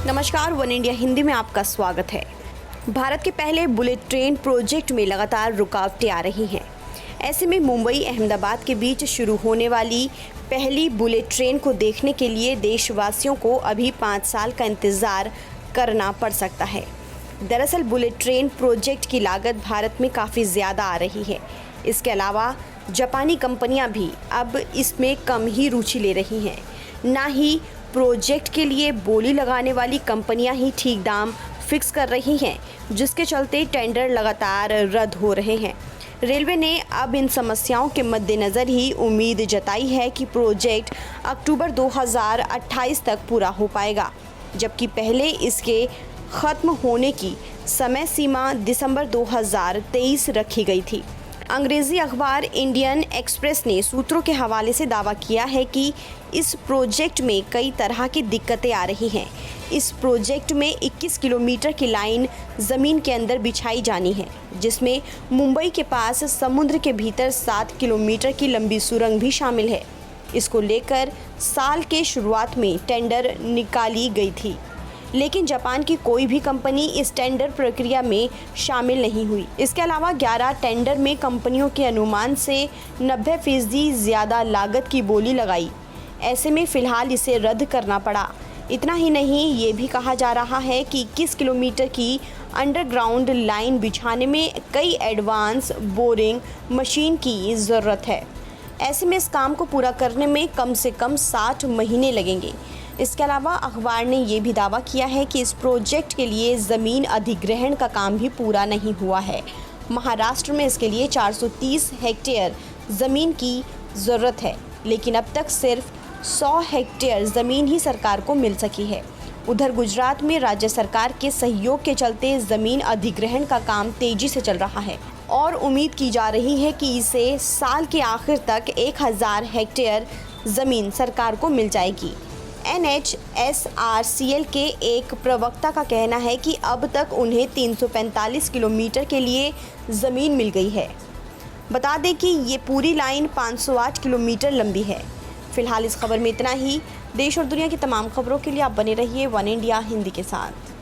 नमस्कार, one India Hindi में आपका स्वागत है। भारत के पहले बुलेट ट्रेन प्रोजेक्ट में लगातार रुकावटें आ रही हैं। ऐसे में मुंबई अहमदाबाद के बीच शुरू होने वाली पहली बुलेट ट्रेन को देखने के लिए देशवासियों को अभी 5 साल का इंतज़ार करना पड़ सकता है। दरअसल बुलेट ट्रेन प्रोजेक्ट की लागत भारत में काफ़ी ज़्यादा आ रही है। इसके अलावा जापानी कंपनियां भी अब इसमें कम ही रुचि ले रही हैं। ना ही प्रोजेक्ट के लिए बोली लगाने वाली कंपनियां ही ठीक दाम फिक्स कर रही हैं, जिसके चलते टेंडर लगातार रद्द हो रहे हैं। रेलवे ने अब इन समस्याओं के मद्देनज़र ही उम्मीद जताई है कि प्रोजेक्ट अक्टूबर 2028 तक पूरा हो पाएगा, जबकि पहले इसके ख़त्म होने की समय सीमा दिसंबर 2023 रखी गई थी। अंग्रेज़ी अखबार इंडियन एक्सप्रेस ने सूत्रों के हवाले से दावा किया है कि इस प्रोजेक्ट में कई तरह की दिक्कतें आ रही हैं। इस प्रोजेक्ट में 21 किलोमीटर की लाइन ज़मीन के अंदर बिछाई जानी है, जिसमें मुंबई के पास समुद्र के भीतर 7 किलोमीटर की लंबी सुरंग भी शामिल है। इसको लेकर साल के शुरुआत में टेंडर निकाली गई थी, लेकिन जापान की कोई भी कंपनी इस टेंडर प्रक्रिया में शामिल नहीं हुई। इसके अलावा 11 टेंडर में कंपनियों के अनुमान से 90% ज़्यादा लागत की बोली लगाई। ऐसे में फ़िलहाल इसे रद्द करना पड़ा। इतना ही नहीं, ये भी कहा जा रहा है कि 21 किलोमीटर की अंडरग्राउंड लाइन बिछाने में कई एडवांस बोरिंग मशीन की ज़रूरत है। ऐसे में इस काम को पूरा करने में कम से कम 60 महीने लगेंगे। इसके अलावा अखबार ने ये भी दावा किया है कि इस प्रोजेक्ट के लिए ज़मीन अधिग्रहण का काम भी पूरा नहीं हुआ है। महाराष्ट्र में इसके लिए 430 हेक्टेयर ज़मीन की ज़रूरत है, लेकिन अब तक सिर्फ 100 हेक्टेयर ज़मीन ही सरकार को मिल सकी है। उधर गुजरात में राज्य सरकार के सहयोग के चलते ज़मीन अधिग्रहण का काम तेज़ी से चल रहा है और उम्मीद की जा रही है कि इसे साल के आखिर तक 1000 हेक्टेयर ज़मीन सरकार को मिल जाएगी। NHSRCL के एक प्रवक्ता का कहना है कि अब तक उन्हें 345 किलोमीटर के लिए ज़मीन मिल गई है। बता दें कि ये पूरी लाइन 508 किलोमीटर लंबी है। फिलहाल इस खबर में इतना ही। देश और दुनिया की तमाम खबरों के लिए आप बने रहिए वन इंडिया हिंदी के साथ।